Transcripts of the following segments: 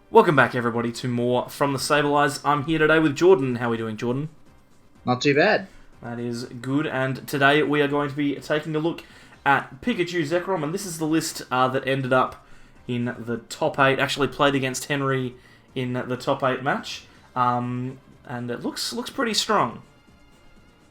Welcome back, everybody, to more from the Sableyes. I'm here today with Jordan. How are we doing, Jordan? Not too bad. That is good, and today we are going to be taking a look at Pikachu Zekrom, and this is the list that ended up in the top 8, actually played against Henry in the top 8 match, and it looks pretty strong.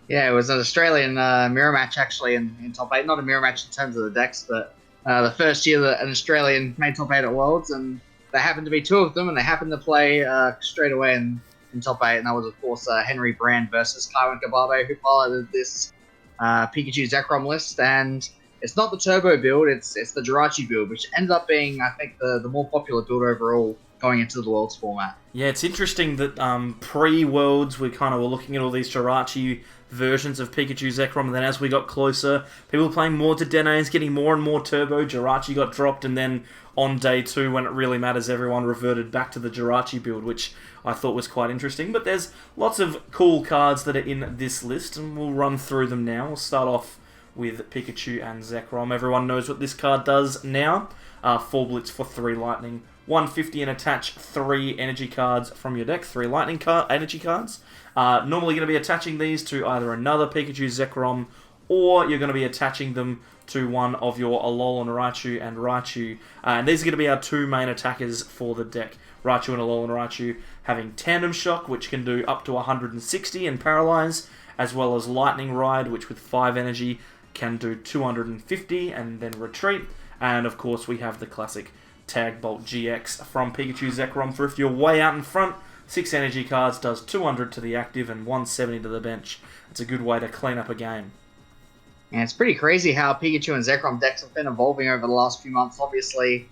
Yeah, it was an Australian mirror match actually in top 8. Not a mirror match in terms of the decks, but the first year that an Australian made top 8 at Worlds, and there happened to be two of them, and they happened to play straight away in top 8, and that was, of course, Henry Brand versus Kaiwen Cabbabe, who piloted this Pikachu Zekrom list, and it's not the turbo build, it's the Jirachi build, which ended up being, I think, the more popular build overall going into the Worlds format. Yeah, it's interesting that pre-Worlds we kind of were looking at all these Jirachi versions of Pikachu Zekrom, and then as we got closer, people were playing more to Denes, getting more and more turbo. Jirachi got dropped, and then on day 2, when it really matters, everyone reverted back to the Jirachi build, which I thought was quite interesting. But there's lots of cool cards that are in this list, and we'll run through them now. We'll start off with Pikachu and Zekrom. Everyone knows what this card does now. 4 Blitz for 3 Lightning. 150 and attach 3 energy cards from your deck. 3 Lightning energy cards. Normally going to be attaching these to either another Pikachu Zekrom, or you're going to be attaching them to one of your Alolan Raichu and Raichu. And these are going to be our 2 main attackers for the deck. Raichu and Alolan Raichu having Tandem Shock, which can do up to 160 and Paralyze, as well as Lightning Ride, which with 5 energy can do 250 and then Retreat. And of course we have the classic Tag Bolt GX from Pikachu Zekrom for if you're way out in front. 6 energy cards, does 200 to the active and 170 to the bench. It's a good way to clean up a game. And it's pretty crazy how Pikachu and Zekrom decks have been evolving over the last few months. Obviously,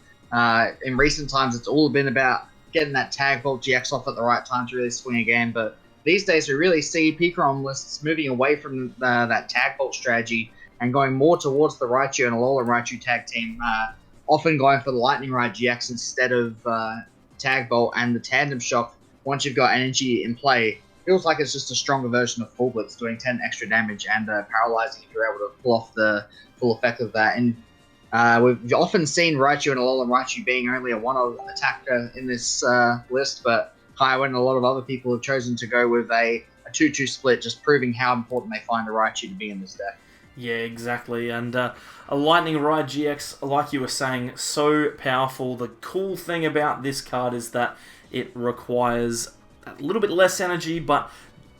in recent times, it's all been about getting that Tag Bolt GX off at the right time to really swing a game. But these days, we really see PikaRom lists moving away from that Tag Bolt strategy and going more towards the Raichu and Alolan Raichu tag team, often going for the Lightning Ride GX instead of Tag Bolt and the Tandem Shock. Once you've got energy in play, feels like it's just a stronger version of Full Blitz, doing 10 extra damage and paralyzing if you're able to pull off the full effect of that. And we've often seen Raichu and Alolan Raichu being only a one-off attacker in this list, but Kaiwen and a lot of other people have chosen to go with a 2-2 split, just proving how important they find a Raichu to be in this deck. Yeah, exactly. And a Lightning Ride GX, like you were saying, so powerful. The cool thing about this card is that it requires a little bit less energy, but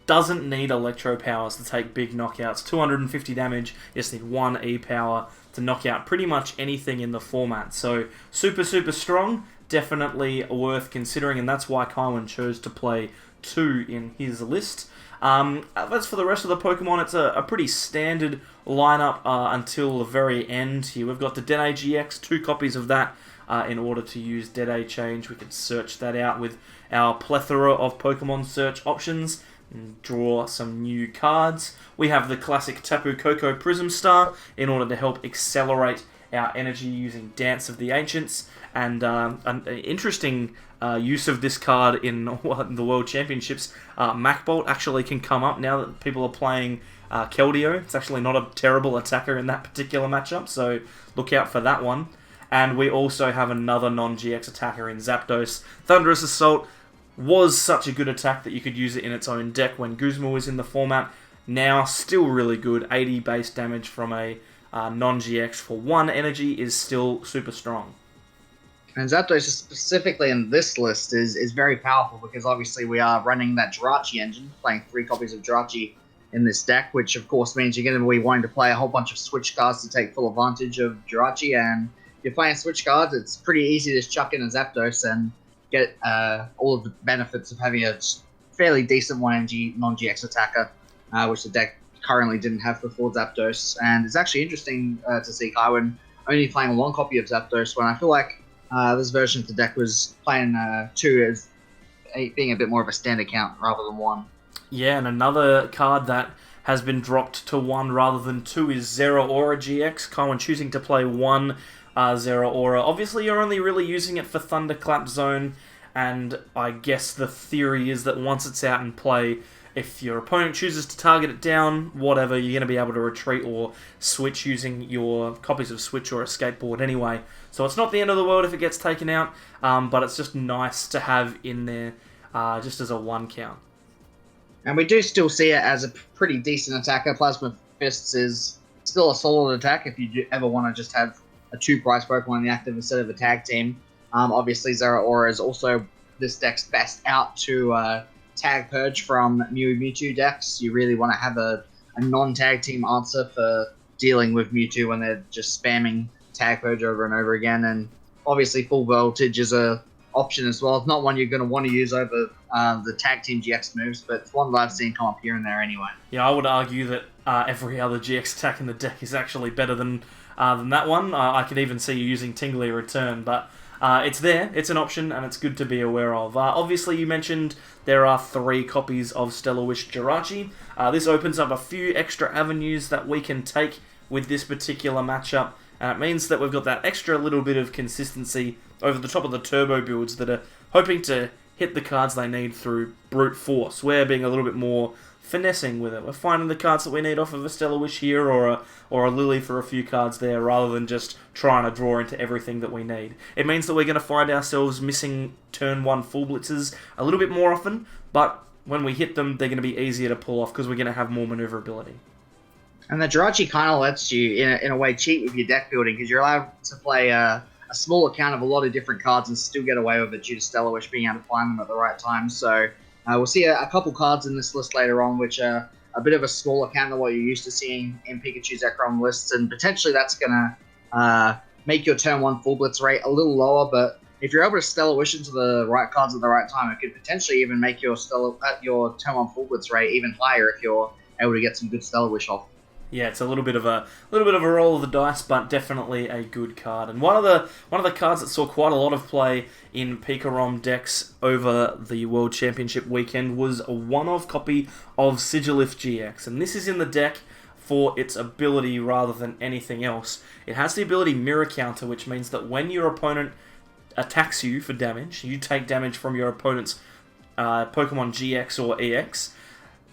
doesn't need Electro Powers to take big knockouts. 250 damage, you just need 1 E-Power to knock out pretty much anything in the format. So, super strong, definitely worth considering, and that's why Kaiwen chose to play 2 in his list. As for the rest of the Pokemon, it's a pretty standard lineup until the very end here. We've got the Dene GX, 2 copies of that. In order to use Dead Change, we could search that out with our plethora of Pokemon search options and draw some new cards. We have the classic Tapu Koko Prism Star in order to help accelerate our energy using Dance of the Ancients, and an interesting use of this card in the World Championships. Macbolt actually can come up now that people are playing Keldeo. It's actually not a terrible attacker in that particular matchup, so look out for that one. And we also have another non-GX attacker in Zapdos. Thunderous Assault was such a good attack that you could use it in its own deck when Guzma was in the format. Now, still really good. 80 base damage from a non-GX for 1 energy is still super strong. And Zapdos specifically in this list is very powerful because obviously we are running that Jirachi engine, playing 3 copies of Jirachi in this deck, which of course means you're going to be wanting to play a whole bunch of switch cards to take full advantage of Jirachi. And if you're playing switch cards, it's pretty easy to just chuck in a Zapdos and get all of the benefits of having a fairly decent 1 non-GX attacker, which the deck currently didn't have before Zapdos. And it's actually interesting to see Kaiwen only playing 1 copy of Zapdos when I feel like this version of the deck was playing 2 as being a bit more of a standard count rather than 1. Yeah, and another card that has been dropped to 1 rather than 2 is Zeraora GX. Kaiwen choosing to play 1 Zeraora. Obviously, you're only really using it for Thunderclap Zone, and I guess the theory is that once it's out in play, if your opponent chooses to target it down, whatever, you're going to be able to retreat or switch using your copies of Switch or a skateboard anyway. So it's not the end of the world if it gets taken out, but it's just nice to have in there just as a 1 count. And we do still see it as a pretty decent attacker. Plasma Fists is still a solid attack if you do ever want to just have a 2-price Pokemon in the active instead of a tag team. Obviously, Zeraora is also this deck's best out to tag purge from Mewtwo decks. You really want to have a non-tag team answer for dealing with Mewtwo when they're just spamming tag purge over and over again. And obviously, full voltage is a option as well. It's not one you're going to want to use over the tag team GX moves, but it's one that I've seen come up here and there anyway. Yeah, I would argue that every other GX attack in the deck is actually better than that one. I could even see you using Tingly Return, but it's there, it's an option, and it's good to be aware of. Obviously, you mentioned there are 3 copies of Stellar Wish Jirachi. This opens up a few extra avenues that we can take with this particular matchup, and it means that we've got that extra little bit of consistency over the top of the turbo builds that are hoping to hit the cards they need through brute force. We're being a little bit more finessing with it. We're finding the cards that we need off of a Stellar Wish here or a Lily for a few cards there, rather than just trying to draw into everything that we need. It means that we're going to find ourselves missing turn 1 full blitzes a little bit more often, but when we hit them, they're going to be easier to pull off because we're going to have more maneuverability. And the Jirachi kind of lets you, in a way, cheat with your deck building, because you're allowed to play a small account of a lot of different cards and still get away with it due to Stellar Wish being able to find them at the right time. So we'll see a couple cards in this list later on, which are a bit of a smaller account than what you're used to seeing in Pikachu Zekrom lists, and potentially that's going to make your turn 1 full blitz rate a little lower, but if you're able to Stellar Wish into the right cards at the right time, it could potentially even make your turn 1 full blitz rate even higher if you're able to get some good Stellar Wish off. Yeah, it's a little bit of a roll of the dice, but definitely a good card. And one of the cards that saw quite a lot of play in PikaRom decks over the World Championship weekend was a one-off copy of Sigilif GX, and this is in the deck for its ability rather than anything else. It has the ability Mirror Counter, which means that when your opponent attacks you for damage, you take damage from your opponent's Pokemon GX or EX,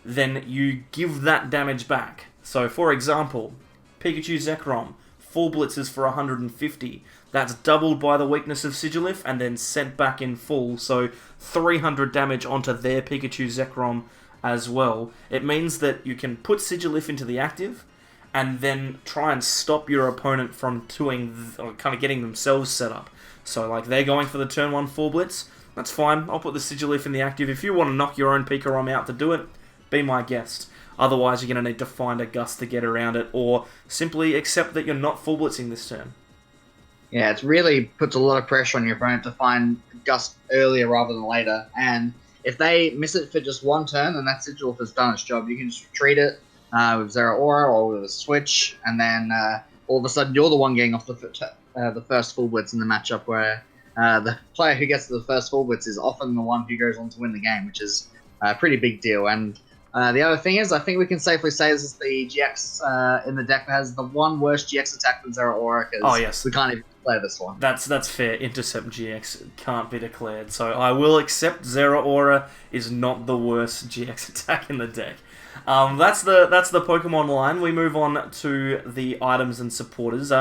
then you give that damage back. So, for example, Pikachu Zekrom, 4 blitzes for 150. That's doubled by the weakness of Sigilif and then sent back in full, so 300 damage onto their Pikachu Zekrom as well. It means that you can put Sigilif into the active and then try and stop your opponent from kind of getting themselves set up. So, like, they're going for the turn 1 full blitz. That's fine. I'll put the Sigilif in the active. If you want to knock your own PikaRom out to do it, be my guest. Otherwise, you're going to need to find a gust to get around it, or simply accept that you're not full blitzing this turn. Yeah, it really puts a lot of pressure on your opponent to find gust earlier rather than later. And if they miss it for just one turn, then that Sigilif has done its job. You can just retreat it with Zeraora or with a switch, and then all of a sudden you're the one getting off the first full blitz in the matchup, where the player who gets to the first full blitz is often the one who goes on to win the game, which is a pretty big deal. And the other thing is, I think we can safely say this is the GX in the deck that has the one worst GX attack than Zeraora, because we can't even play this one. That's fair. Intercept GX can't be declared, so I will accept Zeraora is not the worst GX attack in the deck. That's the Pokemon line. We move on to the items and supporters.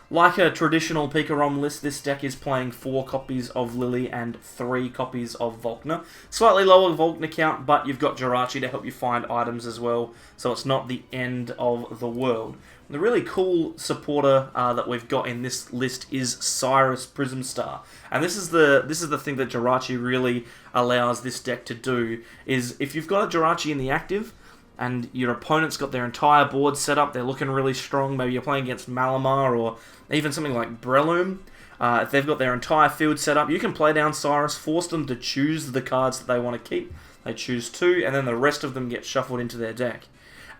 Like a traditional PikaRom list, this deck is playing 4 copies of Lily and 3 copies of Volkner. Slightly lower Volkner count, but you've got Jirachi to help you find items as well, so it's not the end of the world. The really cool supporter that we've got in this list is Cyrus Prism Star, and this is the thing that Jirachi really allows this deck to do. Is if you've got a Jirachi in the active, and your opponent's got their entire board set up, they're looking really strong, maybe you're playing against Malamar or even something like Breloom, if they've got their entire field set up, you can play down Cyrus, force them to choose the cards that they want to keep. They choose 2, and then the rest of them get shuffled into their deck.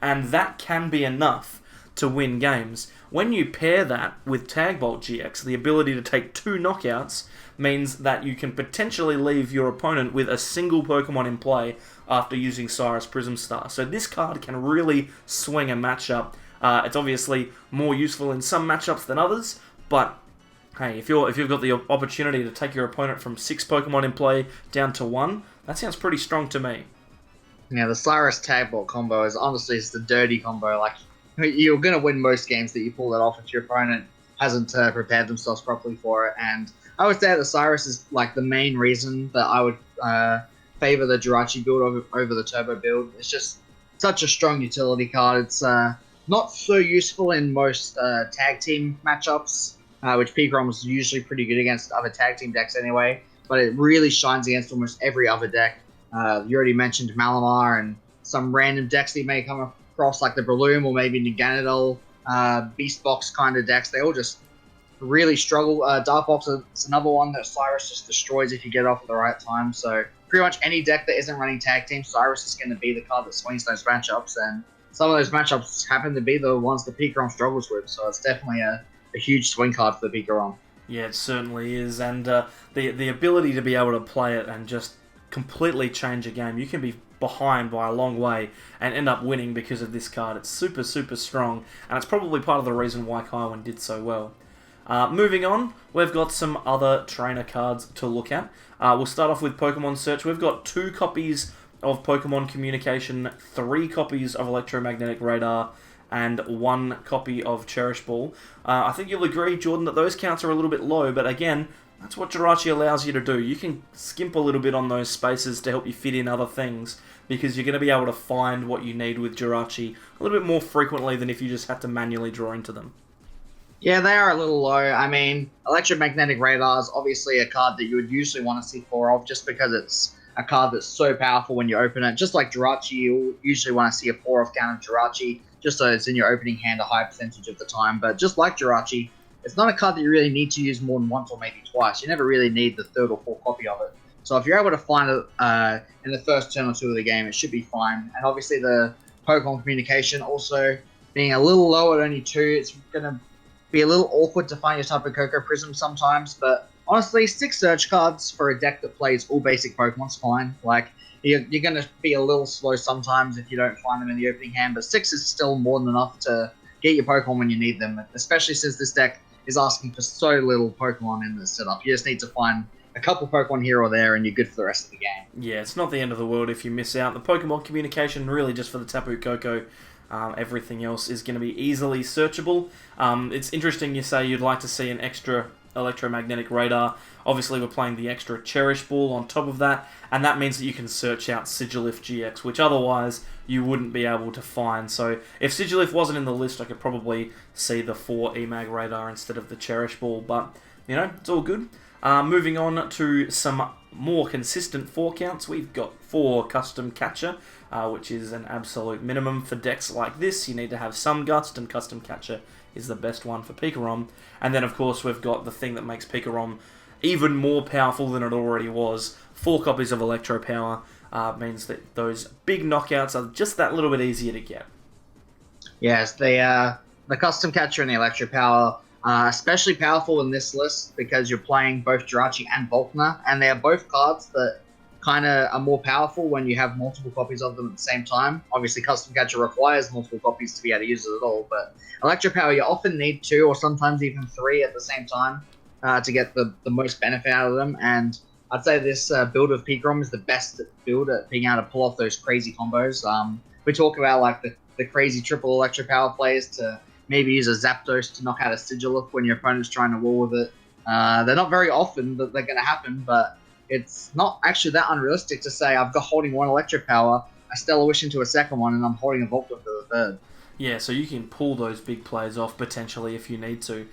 And that can be enough to win games. When you pair that with Tag Bolt GX, the ability to take 2 knockouts means that you can potentially leave your opponent with a single Pokemon in play after using Cyrus Prism Star. So this card can really swing a matchup. It's obviously more useful in some matchups than others, but hey, if you've got the opportunity to take your opponent from 6 Pokemon in play down to 1, that sounds pretty strong to me. Yeah, the Cyrus Tagbot combo is honestly just a dirty combo. Like, you're going to win most games that you pull that off if your opponent hasn't prepared themselves properly for it. And I would say the Cyrus is like the main reason that I would favor the Jirachi build over the Turbo build. It's just such a strong utility card. It's not so useful in most tag team matchups, which PikaRom is usually pretty good against other tag team decks anyway. But it really shines against almost every other deck. You already mentioned Malamar and some random decks that you may come across, like the Breloom or maybe Naganadel, Beast Box kind of decks. They all just really struggle. Dark Box is another one that Cyrus just destroys if you get off at the right time. So pretty much any deck that isn't running tag team, Cyrus is going to be the card that swings those matchups. And some of those matchups happen to be the ones that PikaRom struggles with. So it's definitely a huge swing card for the PikaRom. Yeah, it certainly is. And the ability to be able to play it and just completely change a game. You can be behind by a long way and end up winning because of this card. It's super, super strong, and it's probably part of the reason why Kaiwen did so well. Moving on, we've got some other trainer cards to look at. We'll start off with Pokemon Search. We've got 2 copies of Pokemon Communication, 3 copies of Electromagnetic Radar, and 1 copy of Cherish Ball. I think you'll agree, Jordan, that those counts are a little bit low, but again, that's what Jirachi allows you to do. You can skimp a little bit on those spaces to help you fit in other things, because you're going to be able to find what you need with Jirachi a little bit more frequently than if you just had to manually draw into them. Yeah, they are a little low. I mean, Electromagnetic Radar is obviously a card that you would usually want to see 4 of, just because it's a card that's so powerful when you open it. Just like Jirachi, you'll usually want to see a 4 of count of Jirachi, just so it's in your opening hand a high percentage of the time. But just like Jirachi, it's not a card that you really need to use more than once or maybe twice. You never really need the 3rd or 4th copy of it. So if you're able to find it in the first turn or 2 of the game, it should be fine. And obviously the Pokemon Communication also being a little low at only 2, it's going to be a little awkward to find your Tapu Koko Prism sometimes. But honestly, 6 search cards for a deck that plays all basic Pokemon's fine. Like, you're going to be a little slow sometimes if you don't find them in the opening hand, but 6 is still more than enough to get your Pokemon when you need them, especially since this deck is asking for so little Pokemon in the setup. You just need to find a couple Pokemon here or there, and you're good for the rest of the game. Yeah, it's not the end of the world if you miss out. The Pokemon Communication, really just for the Tapu Koko. Everything else is going to be easily searchable. It's interesting you say you'd like to see an extra Electromagnetic Radar. Obviously, we're playing the extra Cherish Ball on top of that, and that means that you can search out Sigilif GX, which otherwise you wouldn't be able to find. So if Sigilif wasn't in the list, I could probably see the 4 EMAG Radar instead of the Cherish Ball, but, you know, it's all good. Moving on to some more consistent 4 counts, we've got 4 Custom Catcher, which is an absolute minimum for decks like this. You need to have some Gust, and Custom Catcher is the best one for PikaRom. And then, of course, we've got the thing that makes PikaRom even more powerful than it already was. 4 copies of Electro Power means that those big knockouts are just that little bit easier to get. Yes, the Custom Catcher and the Electro Power are especially powerful in this list because you're playing both Jirachi and Volkner, and they are both cards that kind of are more powerful when you have multiple copies of them at the same time. Obviously, Custom Catcher requires multiple copies to be able to use it at all, but Electro Power, you often need 2 or sometimes even 3 at the same time to get the most benefit out of them. And I'd say this build of PikaRom is the best build at being able to pull off those crazy combos. We talk about like the crazy triple Electro Power plays to maybe use a Zapdos to knock out a Sigilif when your opponent's trying to wall with it. They're not very often that they're going to happen, but it's not actually that unrealistic to say I've got holding 1 Electro Power, I Stellar Wish into a second one, and I'm holding a Volkner for the 3rd. Yeah, so you can pull those big plays off potentially if you need to.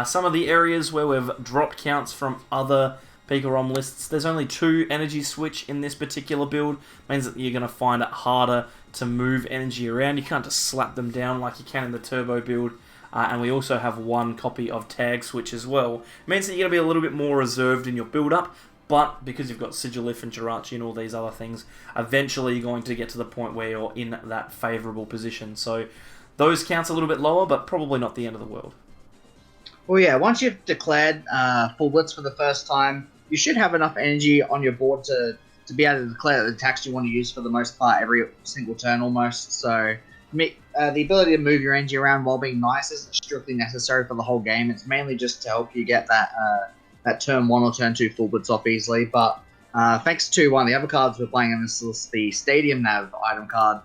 Some of the areas where we've dropped counts from other PikaRom lists, there's only 2 Energy Switch in this particular build. Means that you're going to find it harder to move energy around. You can't just slap them down like you can in the Turbo build. And we also have 1 copy of Tag Switch as well. Means that you're going to be a little bit more reserved in your build-up. But because you've got Sigilif and Jirachi and all these other things, eventually you're going to get to the point where you're in that favourable position. So those counts a little bit lower, but probably not the end of the world. Well, yeah, once you've declared full blitz for the first time, you should have enough energy on your board to be able to declare the attacks you want to use for the most part every single turn almost. So the ability to move your energy around while being nice isn't strictly necessary for the whole game. It's mainly just to help you get that turn 1 or turn 2 full blitz off easily. But Thanks to one of the other cards we're playing in this list, the Stadium Nav item card.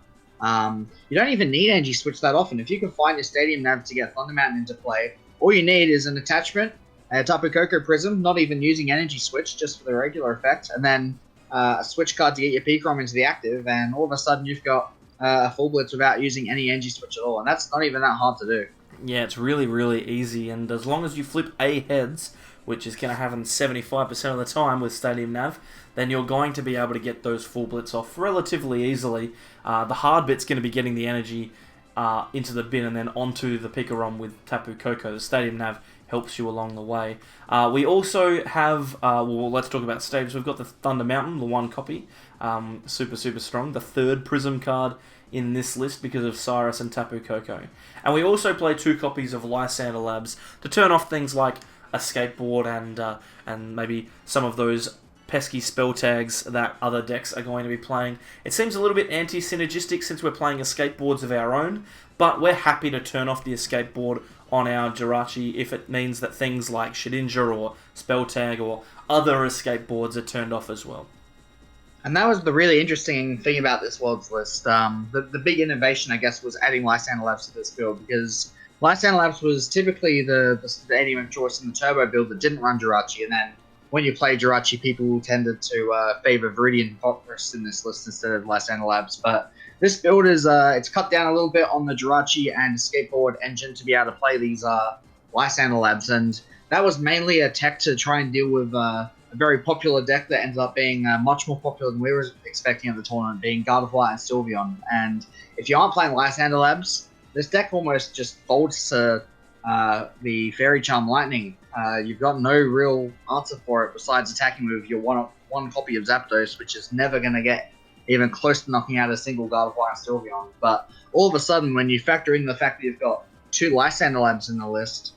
You don't even need Energy Switch that often. If you can find your Stadium Nav to get Thunder Mountain into play, all you need is an attachment, a Tapu Koko Prism, not even using Energy Switch, just for the regular effect, and then a Switch card to get your PikaRom into the active, and all of a sudden you've got a Full Blitz without using any Energy Switch at all, and that's not even that hard to do. Yeah, it's really, really easy, and as long as you flip A heads, which is going to happen 75% of the time with Stadium Nav, then you're going to be able to get those Full Blitz off relatively easily. The hard bit's going to be getting the energy into the bin and then onto the PikaRom with Tapu Koko. The Stadium Nav helps you along the way. We also have, let's talk about stages. We've got the Thunder Mountain, the one copy, super, super strong. The third Prism card in this list because of Cyrus and Tapu Koko. And we also play 2 copies of Lysander Labs to turn off things like a skateboard and maybe some of those pesky spell tags that other decks are going to be playing. It seems a little bit anti-synergistic since we're playing escape boards of our own, but we're happy to turn off the escape board on our Jirachi if it means that things like Shedinja or Spell Tag or other escape boards are turned off as well. And that was the really interesting thing about this Worlds list. The big innovation, I guess, was adding Lysander Labs to this build, because Lysander Labs was typically the stadium of choice in the Turbo build that didn't run Jirachi, and then when you play Jirachi, people tended to favor Viridian Fortress in this list instead of Lysander Labs. But this build is it's cut down a little bit on the Jirachi and skateboard engine to be able to play these Lysander Labs, and that was mainly a tech to try and deal with a very popular deck that ended up being much more popular than we were expecting at the tournament, being Gardevoir and Sylveon. And if you aren't playing Lysander Labs, this deck almost just folds to the Fairy Charm Lightning. You've got no real answer for it besides attacking with your one copy of Zapdos, which is never going to get even close to knocking out a single Gardevoir and Sylveon. But all of a sudden, when you factor in the fact that you've got 2 Lysander Labs in the list,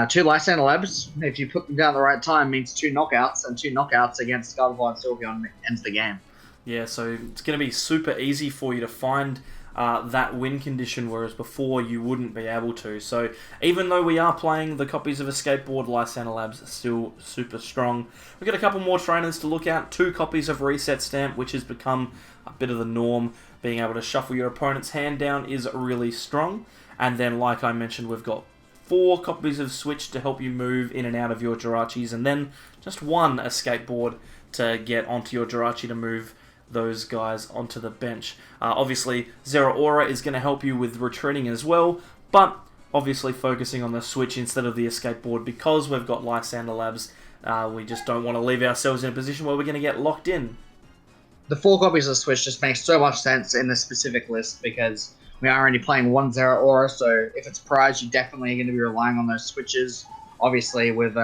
2 Lysander Labs, if you put them down at the right time, means 2 knockouts, and 2 knockouts against Gardevoir and Sylveon ends the game. Yeah, so it's going to be super easy for you to find that win condition, whereas before you wouldn't be able to. So even though we are playing the copies of a skateboard, Lysander Labs are still super strong. We've got a couple more trainers to look at. 2 copies of Reset Stamp, which has become a bit of the norm. Being able to shuffle your opponent's hand down is really strong. And then, like I mentioned, we've got 4 copies of Switch to help you move in and out of your Jirachis, and then just 1 escape board to get onto your Jirachi to move those guys onto the bench. Obviously, Zeraora is going to help you with retreating as well, but obviously focusing on the Switch instead of the escape board because we've got Lysander Labs. We just don't want to leave ourselves in a position where we're going to get locked in. The 4 copies of Switch just makes so much sense in this specific list because we are only playing 1 Zeraora, so if it's prize, you're definitely going to be relying on those switches. Obviously, with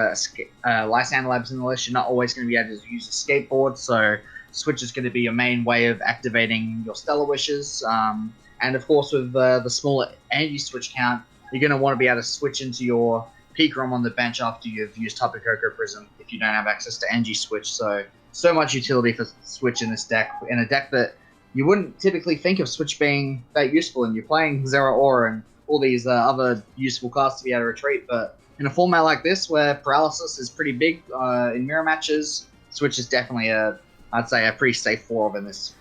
Lysander Labs in the list, you're not always going to be able to use a skateboard, so Switch is going to be your main way of activating your Stellar Wishes. And of course, with the smaller energy switch count, you're going to want to be able to switch into your PikaRom on the bench after you've used Tapu Koko Prism if you don't have access to energy switch. So much utility for Switch in this deck, in a deck that you wouldn't typically think of Switch being that useful in. You're playing Zeraora and all these other useful cards to be able to retreat, but in a format like this where paralysis is pretty big in mirror matches, Switch is definitely I'd say a pretty safe 4 in this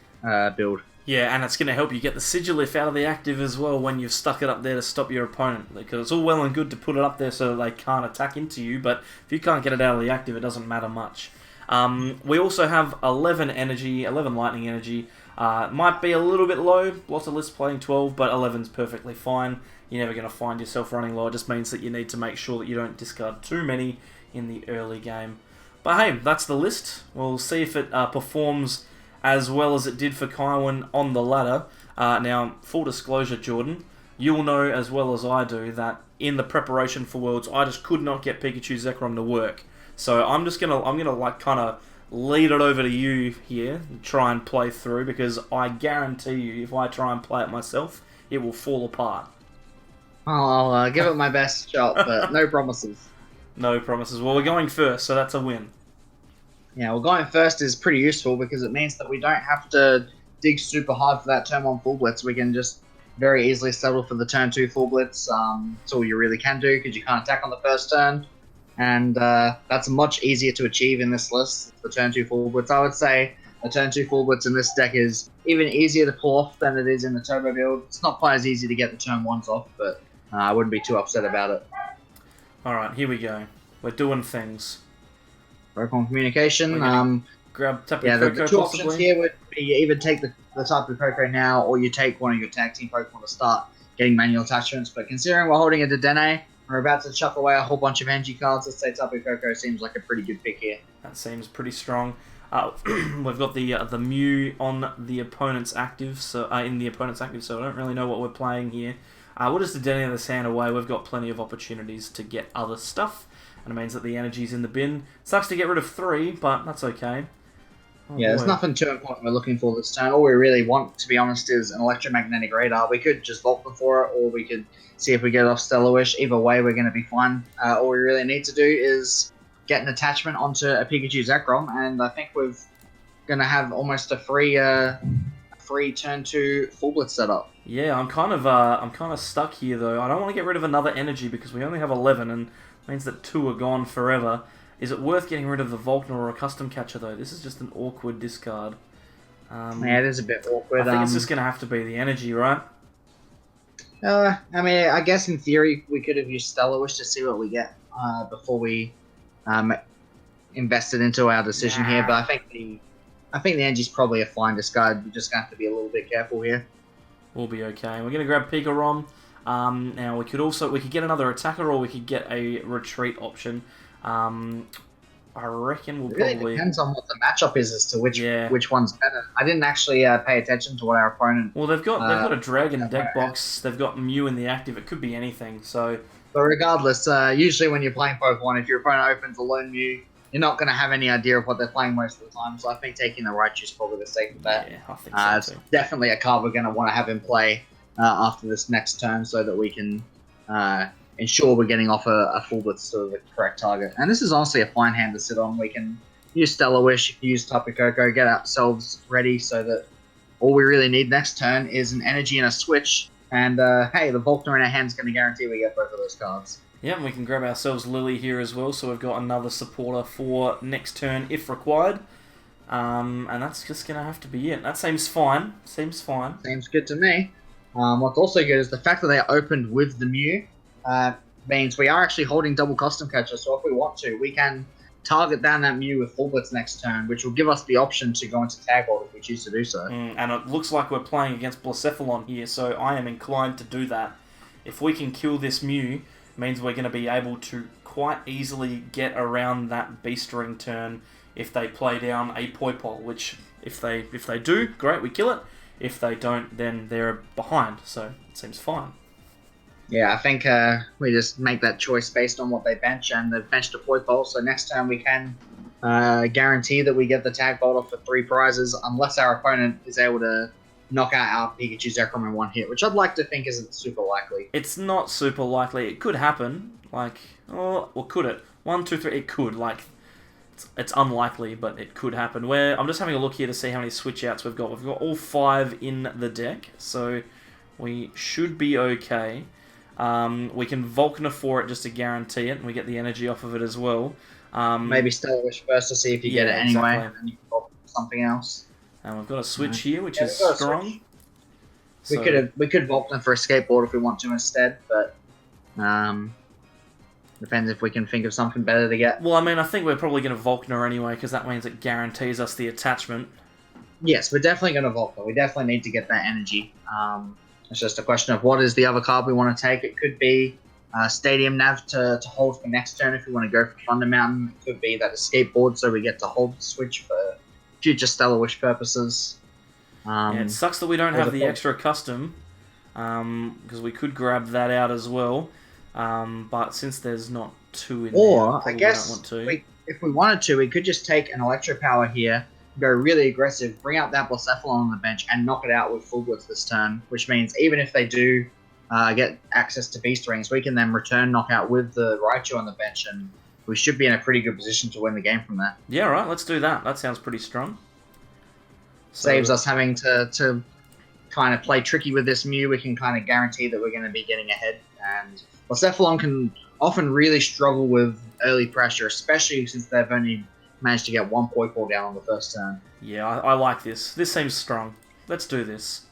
build. Yeah, and it's going to help you get the Sigilif out of the active as well when you've stuck it up there to stop your opponent. Because it's all well and good to put it up there so that they can't attack into you, but if you can't get it out of the active, it doesn't matter much. We also have 11 lightning energy. Might be a little bit low, lots of lists playing 12, but 11's perfectly fine. You're never going to find yourself running low. It just means that you need to make sure that you don't discard too many in the early game. But hey, that's the list. We'll see if it performs as well as it did for Kaiwen on the ladder. Now, full disclosure, Jordan, you'll know as well as I do that in the preparation for Worlds, I just could not get Pikachu Zekrom to work. So I'm gonna like kind of lead it over to you here and try and play through, because I guarantee you, if I try and play it myself, it will fall apart. I'll give it my best shot, but no promises. No promises. Well, we're going first, so that's a win. Yeah, well, going first is pretty useful because it means that we don't have to dig super hard for that turn 1 Full Blitz. We can just very easily settle for the turn 2 Full Blitz. That's all you really can do because you can't attack on the first turn. and that's much easier to achieve in this list. The turn 2 full blitz. I would say the turn 2 full blitz in this deck is even easier to pull off than it is in the turbo build. It's not quite as easy to get the turn 1s off, but I wouldn't be too upset about it. Alright, here we go. We're doing things. Pokemon communication. Grab Tapu the Koko, two possibly. options here would be you either take the Tapu Koko now, or you take one of your tag team Pokemon to start getting manual attachments. But considering we're holding a Dedenne, we're about to chuck away a whole bunch of energy cards. Let's say Tapu Koko seems like a pretty good pick here. That seems pretty strong. We've got the Mew on the opponent's active, so in the opponent's active, so I don't really know what we're playing here. We'll just Dedenne this hand away. We've got plenty of opportunities to get other stuff, and it means that the energy's in the bin. Sucks to get rid of 3, but that's okay. Oh, yeah, there's nothing too important we're looking for this turn. All we really want, to be honest, is an electromagnetic radar. We could just Vulcan for it, or we could see if we get off Stellar Wish. Either way, we're going to be fine. All we really need to do is get an attachment onto a Pikachu Zekrom, and I think we're going to have almost a free turn 2 full blitz setup. Yeah, I'm kind of stuck here though. I don't want to get rid of another energy because we only have 11, and it means that 2 are gone forever. Is it worth getting rid of the Volkner or a custom catcher, though? This is just an awkward discard. Yeah, it is a bit awkward. I think it's just going to have to be the energy, right? I mean, I guess in theory we could have used Stellar Wish to see what we get before we invested into our decision here. But I think the energy's probably a fine discard. We're just going to have to be a little bit careful here. We'll be okay. We're going to grab PikaRom. Now we could get another attacker, or we could get a retreat option. I reckon we'll really probably... depends on what the matchup is as to which one's better. I didn't actually pay attention to what our opponent... Well, they've got a Dragon deck box. They've got Mew in the active. It could be anything, so... But regardless, usually when you're playing Pokemon, if your opponent opens a lone Mew, you're not going to have any idea of what they're playing most of the time. So I think taking the Raichu is probably the safer bet. Yeah, I think so it's definitely a card we're going to want to have in play after this next turn so that we can... ensure we're getting off a full blitz to the correct target. And this is honestly a fine hand to sit on. We can use Stellar Wish, use Tapu Koko, get ourselves ready so that all we really need next turn is an energy and a switch. And hey, the Volkner in our hand is going to guarantee we get both of those cards. Yeah, and we can grab ourselves Lily here as well, so we've got another supporter for next turn if required. And that's just going to have to be it. That seems fine. Seems good to me. What's also good is the fact that they opened with the Mew. Means we are actually holding double custom catcher, so if we want to, we can target down that Mew with full blitz next turn, which will give us the option to go into tag hold if we choose to do so. And it looks like we're playing against Blacephalon here, so I am inclined to do that. If we can kill this Mew, it means we're going to be able to quite easily get around that Beast Ring turn if they play down a Poipole, which if they do, great, we kill it. If they don't, then they're behind, so it seems fine. Yeah, I think we just make that choice based on what they bench, and they've benched a Poipole, so next time we can guarantee that we get the tag bolt off for 3 prizes, unless our opponent is able to knock out our Pikachu Zekrom in 1 hit, which I'd like to think isn't super likely. It's not super likely. It could happen. Could it? 1, 2, 3, it could. It's unlikely, but it could happen. I'm just having a look here to see how many switch outs we've got. We've got all 5 in the deck, so we should be okay. We can Volkner for it just to guarantee it, and we get the energy off of it as well. Maybe Stellar Wish first to see if you get it anyway, and then you can Volkner for something else. And we've got a switch here, which is strong. We could Volkner for a skateboard if we want to instead, but depends if we can think of something better to get. Well, I mean, I think we're probably going to Volkner anyway, because that means it guarantees us the attachment. Yes, we're definitely going to Volkner. We definitely need to get that energy. It's just a question of what is the other card we want to take. It could be Stadium Nav to hold for next turn if we want to go for Thunder Mountain. It could be that escape board so we get to hold the switch for future Stellar Wish purposes. It sucks that we don't have the extra custom, because we could grab that out as well. But since there's not 2 in there, I guess if we wanted to, we could just take an Electro Power here, go really aggressive, bring out that Blacephalon on the bench, and knock it out with full blitz this turn, which means even if they do get access to Beast Rings, we can then return knockout with the Raichu on the bench, and we should be in a pretty good position to win the game from there. Yeah, right, let's do that. That sounds pretty strong. Saves us having to kind of play tricky with this Mew. We can kind of guarantee that we're going to be getting ahead, and Blacephalon can often really struggle with early pressure, especially since they've only managed to get one Pokeball down on the first turn. Yeah, I like this. This seems strong. Let's do this.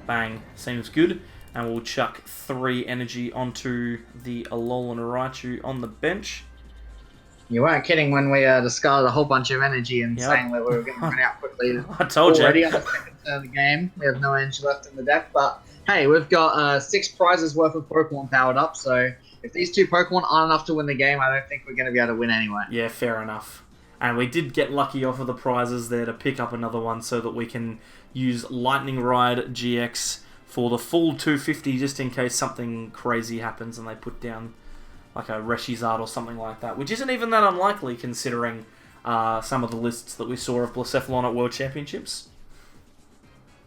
Bang. Seems good. And we'll chuck 3 energy onto the Alolan Raichu on the bench. You weren't kidding when we discarded a whole bunch of energy and saying that we were going to run out quickly. I told already you. On the second turn of the game. We have no energy left in the deck, but hey, we've got 6 prizes worth of Pokemon powered up, so if these 2 Pokemon aren't enough to win the game, I don't think we're going to be able to win anyway. Yeah, fair enough. And we did get lucky off of the prizes there to pick up another one so that we can use Lightning Ride GX for the full 250 just in case something crazy happens and they put down like a Reshizard or something like that, which isn't even that unlikely considering some of the lists that we saw of Blacephalon at World Championships.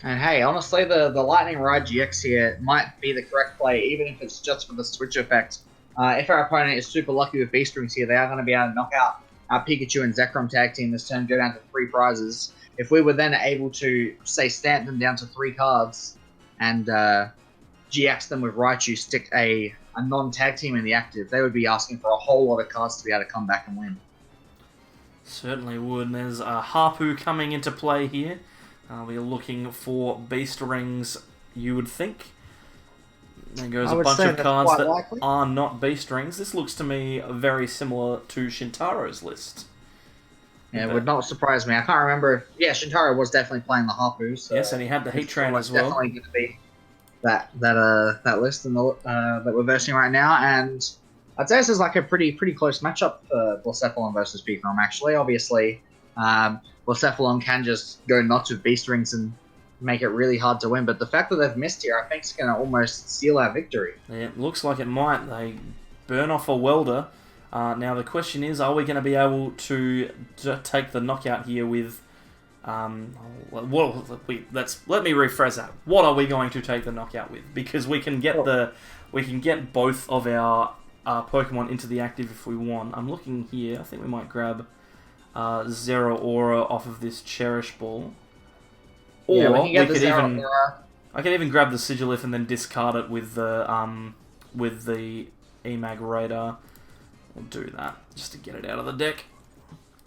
And hey, honestly, the Lightning Ride GX here might be the correct play, even if it's just for the switch effect. If our opponent is super lucky with Beast Rings here, they are going to be able to knock out our Pikachu and Zekrom tag team this turn, go down to 3 prizes. If we were then able to, say, stamp them down to 3 cards and GX them with Raichu, stick a non-tag team in the active, they would be asking for a whole lot of cards to be able to come back and win. Certainly would. And there's a Harpu coming into play here. We're looking for Beast Rings, you would think. There goes a bunch of cards that likely are not Beast Rings. This looks to me very similar to Shintaro's list. Yeah, it would not surprise me. I can't remember if... Yeah, Shintaro was definitely playing the Harpu. So yes, and he had the Heat Train as well. Definitely going to be that list in the, that we're versing right now. And I'd say this is like a pretty close matchup for Blacephalon versus PikaRom, actually. Obviously, Blacephalon can just go nuts with Beast Rings and make it really hard to win, but the fact that they've missed here, I think, is going to almost seal our victory. Yeah, it looks like it might. They burn off a Welder. Now the question is, are we going to be able to take the knockout here with... let me rephrase that. What are we going to take the knockout with? Because we can get both of our Pokemon into the active if we want. I'm looking here. I think we might grab Zero Aura off of this Cherish Ball. Or yeah, we can get I could even grab the Sigilif and then discard it with the Emag Radar. We'll do that just to get it out of the deck.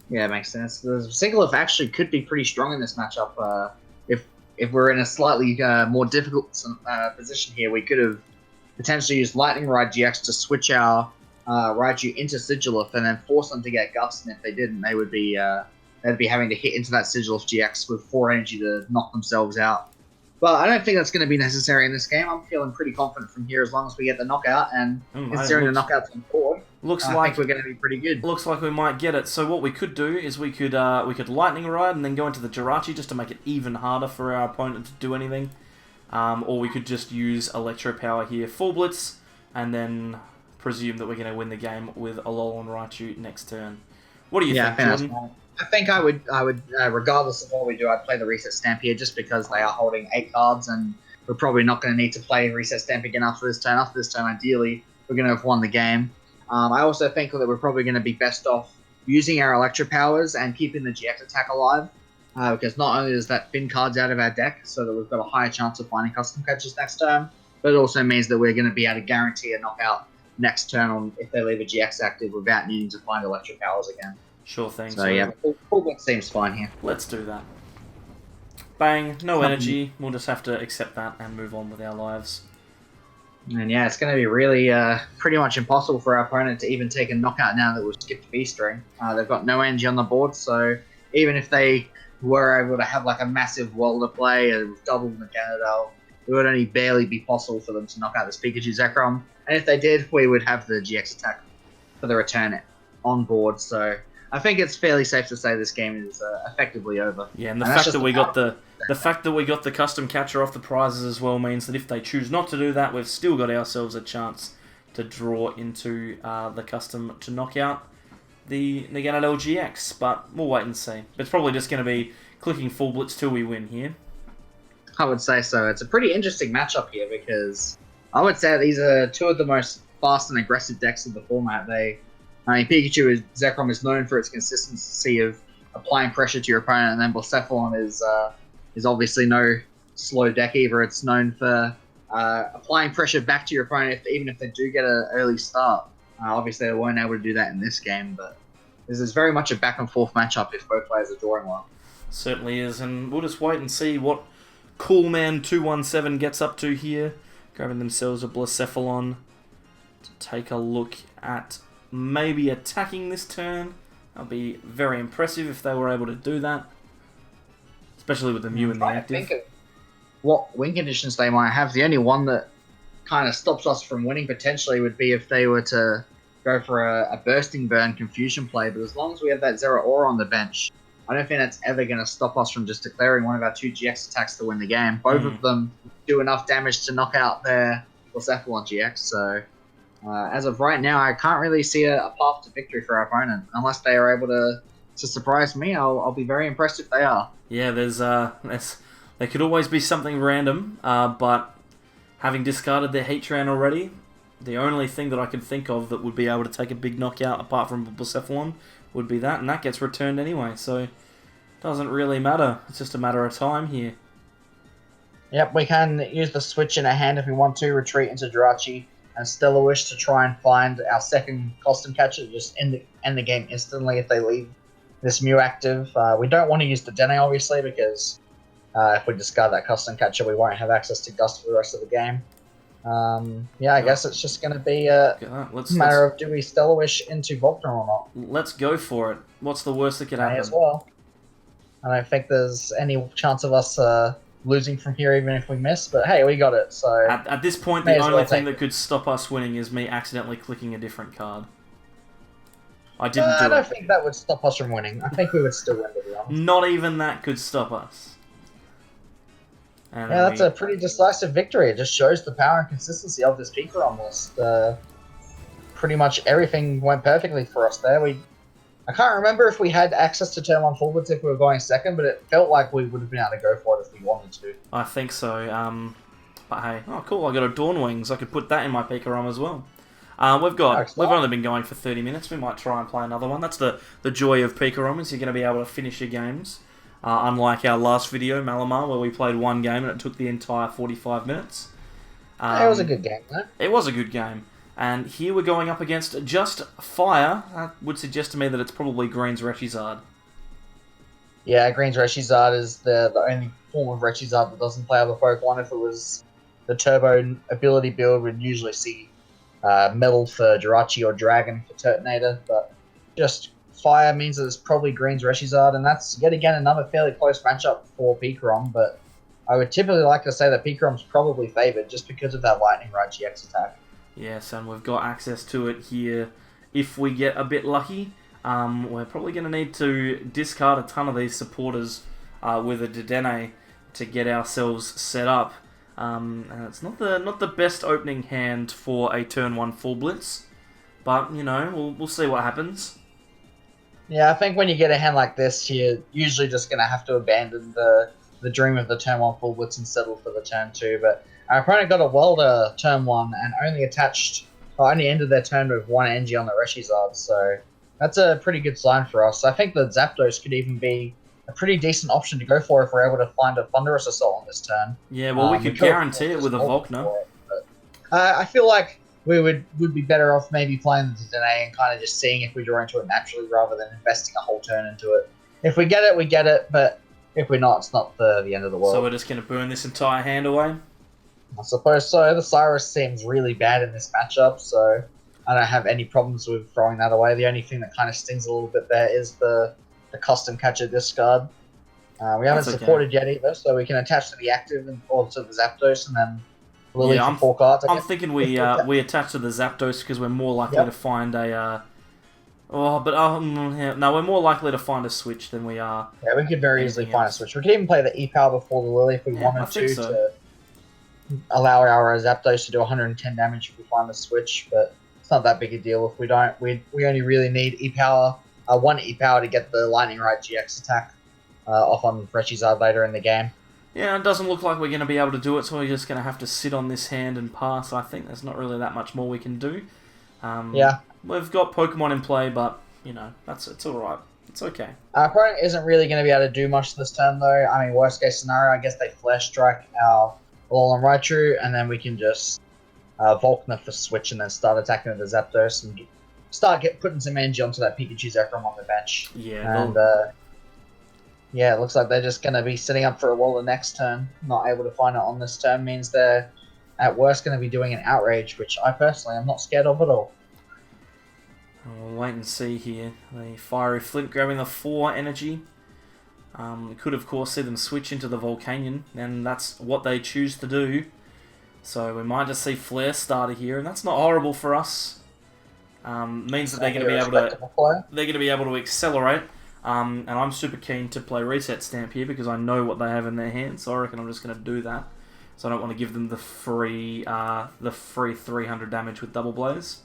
Yeah, it makes sense. The Sigilif actually could be pretty strong in this matchup. If we're in a slightly more difficult position here, we could have potentially used Lightning Ride GX to switch our Raichu into Sigilif and then force them to get Gust. And if they didn't, they would be they'd be having to hit into that Sigilif GX with 4 energy to knock themselves out. But I don't think that's going to be necessary in this game. I'm feeling pretty confident from here as long as we get the knockout, and considering the knockout's on board, I think we're going to be pretty good. Looks like we might get it. So what we could do is we could Lightning Ride and then go into the Jirachi just to make it even harder for our opponent to do anything. Or we could just use Electro Power here, Full Blitz, and then presume that we're going to win the game with Alolan Raichu next turn. What do you think, Jordan? I think I would, regardless of what we do, I'd play the Reset Stamp here just because they are holding 8 cards and we're probably not going to need to play Reset Stamp again after this turn. After this turn, ideally, we're going to have won the game. I also think that we're probably going to be best off using our Electro Powers and keeping the GX attack alive because not only does that thin cards out of our deck so that we've got a higher chance of finding custom catches next turn, but it also means that we're going to be able to guarantee a knockout next turn on if they leave a GX active without needing to find Electro Powers again. Sure thing. So yeah, full blitz seems fine here. Let's do that. Bang, no energy. We'll just have to accept that and move on with our lives. And yeah, it's going to be really pretty much impossible for our opponent to even take a knockout now that we've skipped Beast Ring. They've got no energy on the board, so even if they were able to have like a massive Welder play and double the Ganondorf, it would only barely be possible for them to knock out this Pikachu Zekrom. And if they did, we would have the GX attack for the return on board, so... I think it's fairly safe to say this game is effectively over. Yeah, and the fact that we got the custom catcher off the prizes as well means that if they choose not to do that, we've still got ourselves a chance to draw into the custom to knock out the Naganadel GX. But we'll wait and see. It's probably just going to be clicking Full Blitz till we win here. I would say so. It's a pretty interesting matchup here because I would say these are 2 of the most fast and aggressive decks in the format. Pikachu Zekrom is known for its consistency of applying pressure to your opponent, and then Blacephalon is obviously no slow deck either. It's known for applying pressure back to your opponent even if they do get an early start. Obviously, they weren't able to do that in this game, but this is very much a back and forth matchup if both players are drawing well. Certainly is, and we'll just wait and see what Coolman217 gets up to here. Grabbing themselves a Blacephalon to take a look at maybe attacking this turn. That'll be very impressive if they were able to do that. Especially with the Mew in the active. Think of what win conditions they might have. The only one that kind of stops us from winning potentially would be if they were to go for a bursting burn confusion play. But as long as we have that Zero Aura on the bench, I don't think that's ever going to stop us from just declaring one of our 2 GX attacks to win the game. Both of them do enough damage to knock out their Blacephalon GX. So as of right now, I can't really see a path to victory for our opponent. Unless they are able to surprise me, I'll be very impressed if they are. Yeah, there could always be something random, but having discarded their Heatran already, the only thing that I can think of that would be able to take a big knockout apart from Blacephalon would be that, and that gets returned anyway, so it doesn't really matter. It's just a matter of time here. Yep, we can use the switch in our hand if we want to, retreat into Jirachi and Stellar Wish to try and find our second Custom Catcher, just end the game instantly if they leave this Mew active. We don't want to use the Dene, obviously, because if we discard that Custom Catcher, we won't have access to Gust for the rest of the game. I guess it's just going to be a matter of do we Stellar Wish into Volkner or not. Let's go for it. What's the worst that could happen? May as well. I don't think there's any chance of us losing from here even if we miss, but hey, we got it. So At this point, the only thing that could stop us winning is me accidentally clicking a different card. I don't think that would stop us from winning. I think we would still win, to be honest. Not even that could stop us. And that's a pretty decisive victory. It just shows the power and consistency of this PikaRom list. Pretty much everything went perfectly for us there. I can't remember if we had access to turn 1 forwards if we were going second, but it felt like we would have been able to go for it if we wanted to. I think so. But hey, cool! I got a Dawn Wings. I could put that in my PikaRom as well. We've only been going for 30 minutes. We might try and play another one. That's the joy of PikaRom, is you're going to be able to finish your games. Unlike our last video, Malamar, where we played one game and it took the entire 45 minutes. It was a good game, though. It was a good game. And here we're going up against just Fire. That would suggest to me that it's probably Green's Reshizard. Yeah, Green's Reshizard is the only form of Reshizard that doesn't play other Pokemon. If it was the Turbo ability build, we'd usually see Metal for Jirachi or Dragon for Turtonator, but just Fire means that it's probably Green's Reshizard, and that's yet again another fairly close matchup for PikaRom, but I would typically like to say that PikaRom's probably favoured just because of that Lightning Rod GX attack. Yes, and we've got access to it here if we get a bit lucky. We're probably going to need to discard a ton of these supporters with a Dedenne to get ourselves set up. And it's not the best opening hand for a turn 1 full blitz, but we'll see what happens. Yeah, I think when you get a hand like this, you're usually just going to have to abandon the dream of the turn 1 full blitz and settle for the turn 2. But our opponent got a Welder turn 1 and only ended their turn with 1 Engie on the Reshizard, so that's a pretty good sign for us. I think the Zapdos could even be a pretty decent option to go for if we're able to find a Thunderous Assault on this turn. Yeah, well, we could guarantee it with a Volkner. I feel like we would be better off maybe playing the Dene and kind of just seeing if we draw into it naturally rather than investing a whole turn into it. If we get it, we get it, but if we're not, it's not the end of the world. So we're just going to burn this entire hand away? I suppose so. The Cyrus seems really bad in this matchup, so I don't have any problems with throwing that away. The only thing that kind of stings a little bit there is the Custom Catcher discard. We haven't supported yet either, so we can attach to the active or to the Zapdos and then Lily for 4 cards. I'm thinking we attach to the Zapdos because we're more likely to find a... we're more likely to find a switch than we are... Yeah, we could very easily find a switch. We could even play the E-Power before the Lily if we wanted to allow our Zapdos to do 110 damage if we find the switch, but it's not that big a deal if we don't. We only really need E-Power, 1 E-Power to get the Lightning Ride GX attack off on Reshizard later in the game. Yeah, it doesn't look like we're going to be able to do it, so we're just going to have to sit on this hand and pass. I think there's not really that much more we can do. We've got Pokemon in play, but, it's alright. It's okay. Our opponent isn't really going to be able to do much this turn, though. I mean, worst case scenario, I guess they Flash Strike our Alolan Raichu, and then we can just Volkner for switch and then start attacking with the Zapdos and putting some energy onto that Pikachu Zekrom on the bench. Yeah, And yeah, it looks like they're just going to be setting up for a wall the next turn. Not able to find it on this turn means they're at worst going to be doing an outrage, which I personally am not scared of at all. we'll wait and see here. The Fiery Flint grabbing the 4 energy. We could, of course, see them switch into the Volcanion, and that's what they choose to do. So we might just see Flare Starter here, and that's not horrible for us. Means that they're going to be able to accelerate. And I'm super keen to play Reset Stamp here because I know what they have in their hands, so I reckon I'm just going to do that. So I don't want to give them the free 300 damage with Double Blaze.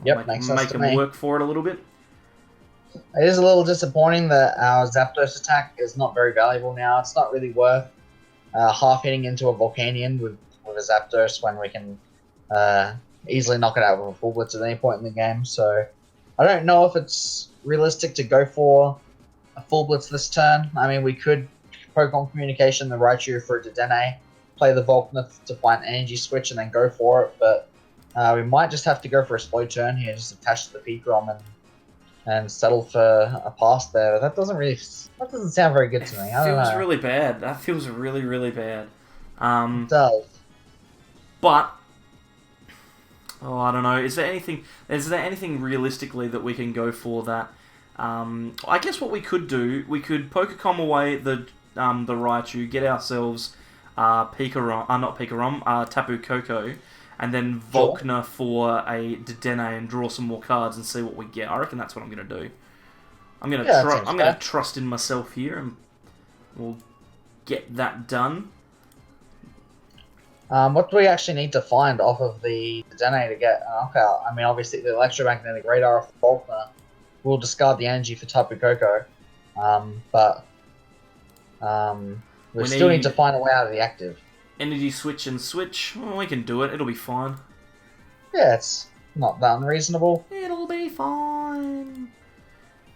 Yep, makes sense make to them me. work for it a little bit. It is a little disappointing that our Zapdos attack is not very valuable now. It's not really worth half hitting into a Volcanion with a Zapdos when we can easily knock it out with a Full Blitz at any point in the game. So I don't know if it's realistic to go for a Full Blitz this turn. I mean, we could Pokemon Communication the Raichu for a Dedenne, play the Volkner to find an Energy Switch and then go for it, but we might just have to go for a slow turn here, just attach to the PikaRom and settle for a pass there. That doesn't sound very good to me. I don't know. Feels really bad. That feels really, really bad. It does. But I don't know. Is there anything realistically that we can go for that? I guess what we could do, we could Pokecom away the Raichu, get ourselves Tapu Koko, and then Volkner for a Dedenne and draw some more cards and see what we get. I reckon that's what I'm going to do. I'm going to trust in myself here, and we'll get that done. What do we actually need to find off of the Dedenne to get a knockout? I mean, obviously the Electromagnetic Radar of Volkner will discard the energy for Tapu Koko, but we still need to find a way out of the active. Energy switch and switch. Well, we can do it. It'll be fine. Yeah, it's not that unreasonable. It'll be fine.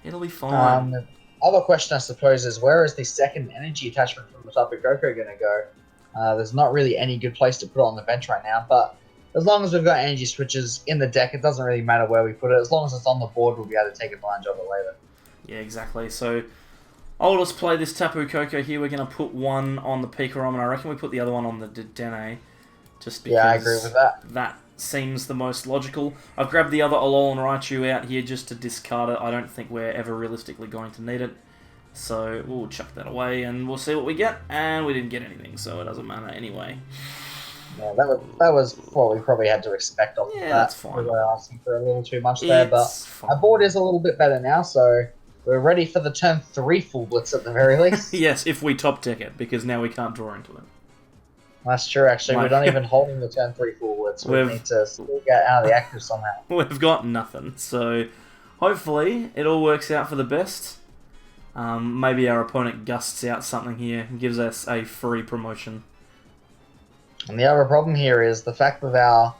It'll be fine. The other question, I suppose, is where is the second energy attachment from the Tapu Koko going to go? There's not really any good place to put it on the bench right now, but as long as we've got energy switches in the deck, it doesn't really matter where we put it. As long as it's on the board, we'll be able to take advantage of it later. Yeah, exactly. So I'll just play this Tapu Koko here. We're going to put one on the PikaRom, and I reckon we put the other one on the Dedenne. Just because I agree with that. That seems the most logical. I've grabbed the other Alolan Raichu out here just to discard it. I don't think we're ever realistically going to need it. So we'll chuck that away, and we'll see what we get. And we didn't get anything, so it doesn't matter anyway. Yeah, that was what we probably had to expect off of that. That's fine. We were asking for a little too much there, but our board is a little bit better now, so we're ready for the turn 3 Full Blitz at the very least. Yes, if we top deck it, because now we can't draw into it. That's true, actually. We're not even holding the turn 3 Full Blitz. We need to still get out of the active somehow. We've got nothing, so hopefully it all works out for the best. Maybe our opponent gusts out something here and gives us a free promotion. And the other problem here is the fact that our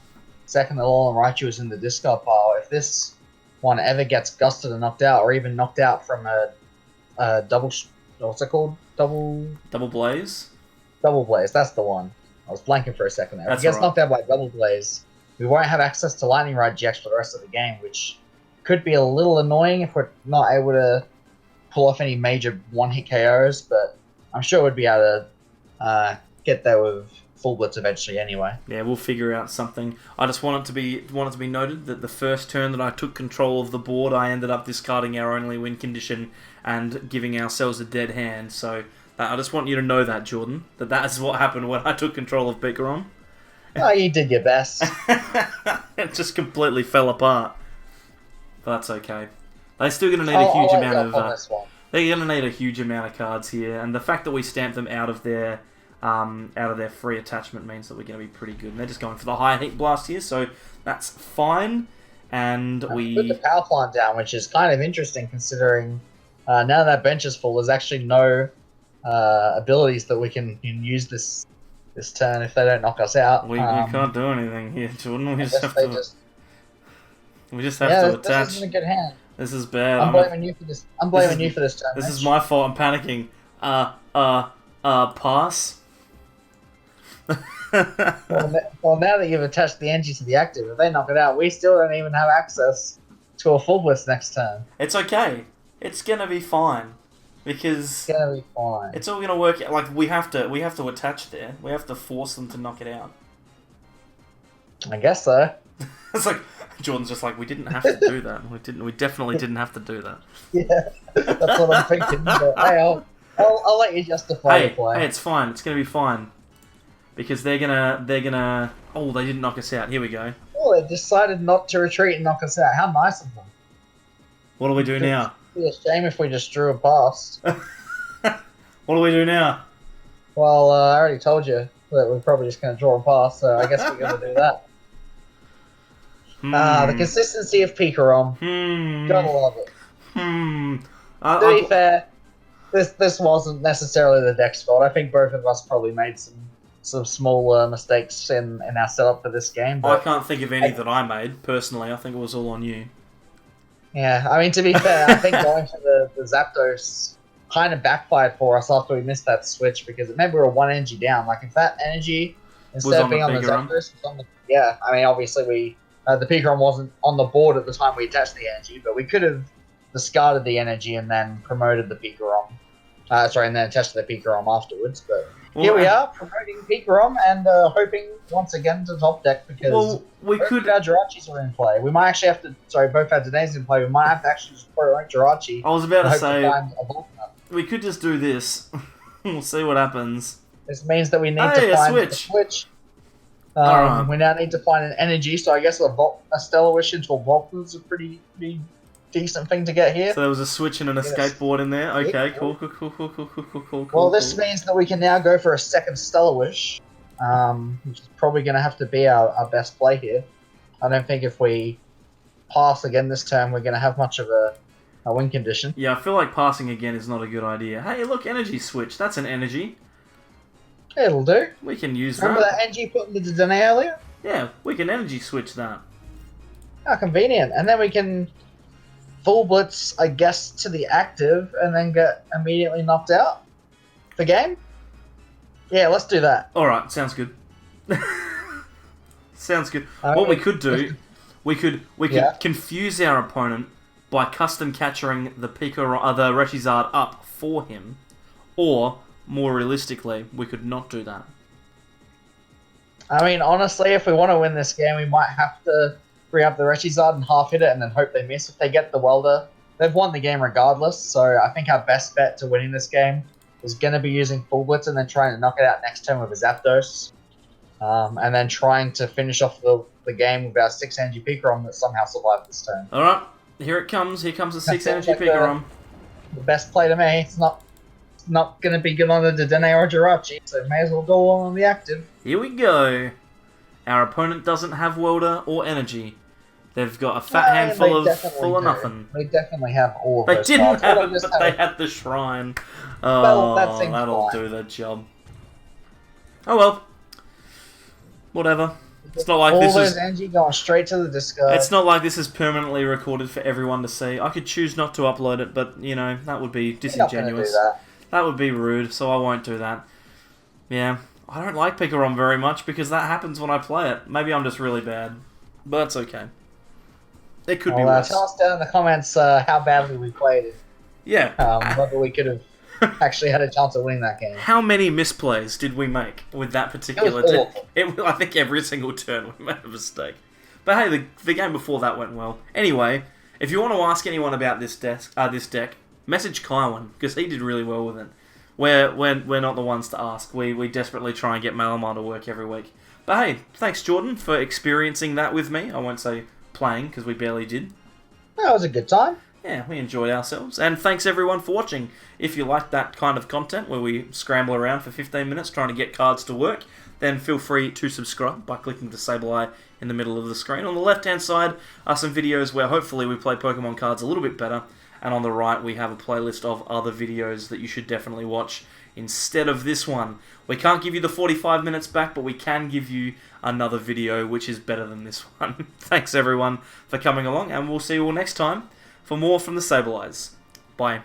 second Alolan Raichu is in the discard pile. If this one ever gets gusted and knocked out, or even knocked out from a double... What's it called? Double Blaze? Double Blaze, that's the one. I was blanking for a second there. If it gets knocked out by Double Blaze, we won't have access to Lightning Rod GX for the rest of the game, which could be a little annoying if we're not able to pull off any major one-hit KOs, but I'm sure we'd be able to get there with Full Blitz eventually anyway. Yeah, we'll figure out something. I just want it to be noted that the first turn that I took control of the board, I ended up discarding our only win condition and giving ourselves a dead hand. So I just want you to know that, Jordan, that is what happened when I took control of PikaRom. Oh, you did your best. It just completely fell apart. But that's okay. They're still going to need a huge amount of. They're going to need a huge amount of cards here, and the fact that we stamped them out of their free attachment means that we're going to be pretty good. And they're just going for the high heat blast here, so that's fine. And we put the power plant down, which is kind of interesting considering now that bench is full, there's actually no abilities that we can use this turn if they don't knock us out. We can't do anything here, Jordan. We just have to attach. This isn't a good hand. This is bad. I'm blaming you for this. I'm blaming you for this turn. This is my fault. I'm panicking. Pass. Well, now that you've attached the energy to the active, if they knock it out, we still don't even have access to a full blitz next turn. It's okay. It's gonna be fine. It's Because gonna be fine. it's all gonna work. Like we have to attach there. We have to force them to knock it out. I guess so. It's like Jordan's just like we didn't have to do that. We definitely didn't have to do that. Yeah, that's what I'm thinking. But, hey, I'll let you justify the play. Hey, it's fine. It's gonna be fine. Because they're gonna. Oh, they didn't knock us out. Here we go. Oh, they decided not to retreat and knock us out. How nice of them. What do we do now? It'd be a shame if we just drew a past. What do we do now? Well, I already told you that we're probably just going to draw a pass, so I guess we're going to do that. The consistency of PikaRom. Gotta love it. To be fair, this wasn't necessarily the deck's fault. I think both of us probably made some small mistakes in our setup for this game. I can't think of any that I made, personally. I think it was all on you. Yeah, I mean, to be fair, I think going for the Zapdos kind of backfired for us after we missed that switch, because remember we were one energy down. Like, if that energy, instead of being on the Zapdos, was on the... Yeah, I mean, obviously the PikaRom wasn't on the board at the time we attached the energy, but we could have discarded the energy and then promoted the PikaRom. And then attached the PikaRom afterwards, but... Here we are, promoting PikaRom and hoping once again to top deck, because both our Jirachis are in play. We might actually have to... Sorry, both our Denays in play. We might have to actually just promote Jirachi. I was about to say, we could just do this. We'll see what happens. This means that we need to find a switch. Right. We now need to find an energy, so I guess a Stellar Wish into a Volkman is a pretty decent thing to get here. So there was a switch and an escape board in there. Okay, cool. Well, this means that we can now go for a second Stellar Wish, which is probably going to have to be our best play here. I don't think if we pass again this turn, we're going to have much of a win condition. Yeah, I feel like passing again is not a good idea. Hey, look, energy switch. That's an energy. It'll do. We can use Remember that energy put into the Dene earlier? Yeah, we can energy switch that. How convenient. And then we can full blitz, I guess, to the active and then get immediately knocked out the game. Yeah, let's do that. Alright, sounds good. Sounds good. What we could do, we could confuse our opponent by custom capturing the the Reshizard up for him, or more realistically, we could not do that. I mean, honestly, if we want to win this game, we might have to bring up the Reshizard and half hit it and then hope they miss. If they get the welder, they've won the game regardless, so I think our best bet to winning this game is going to be using full blitz and then trying to knock it out next turn with a Zapdos, and then trying to finish off the game with our 6 energy PikaRom that somehow survived this turn. Alright, here it comes. Here comes the 6 energy PikaRom. The best play to me. It's not going to be good on the Dedenne or Jirachi, so may as well go on the active. Here we go. Our opponent doesn't have welder or energy. They've got a fat handful of nothing. They definitely have all of they those didn't cards. have it, but they had the shrine. Oh, well, that'll do the job. Oh well. Whatever. It's not like all this those is energy going straight to the discard. It's not like this is permanently recorded for everyone to see. I could choose not to upload it, but you know, that would be disingenuous. That would be rude, so I won't do that. Yeah. I don't like PikaRom very much because that happens when I play it. Maybe I'm just really bad. But it's okay. It could be worse. Tell us down in the comments how badly we played it. Yeah. Whether we could have actually had a chance of winning that game. How many misplays did we make with that particular turn? I think every single turn we made a mistake. But hey, the game before that went well. Anyway, if you want to ask anyone about this deck, message Kaiwen, because he did really well with it. We're not the ones to ask. We desperately try and get Malamar to work every week. But hey, thanks Jordan for experiencing that with me. I won't say playing, because we barely did. That was a good time. Yeah, we enjoyed ourselves. And thanks everyone for watching. If you like that kind of content where we scramble around for 15 minutes trying to get cards to work, then feel free to subscribe by clicking the Sableye in the middle of the screen. On the left-hand side are some videos where hopefully we play Pokemon cards a little bit better. And on the right, we have a playlist of other videos that you should definitely watch instead of this one. We can't give you the 45 minutes back, but we can give you another video which is better than this one. Thanks everyone for coming along, and we'll see you all next time for more from the Sableyes. Bye.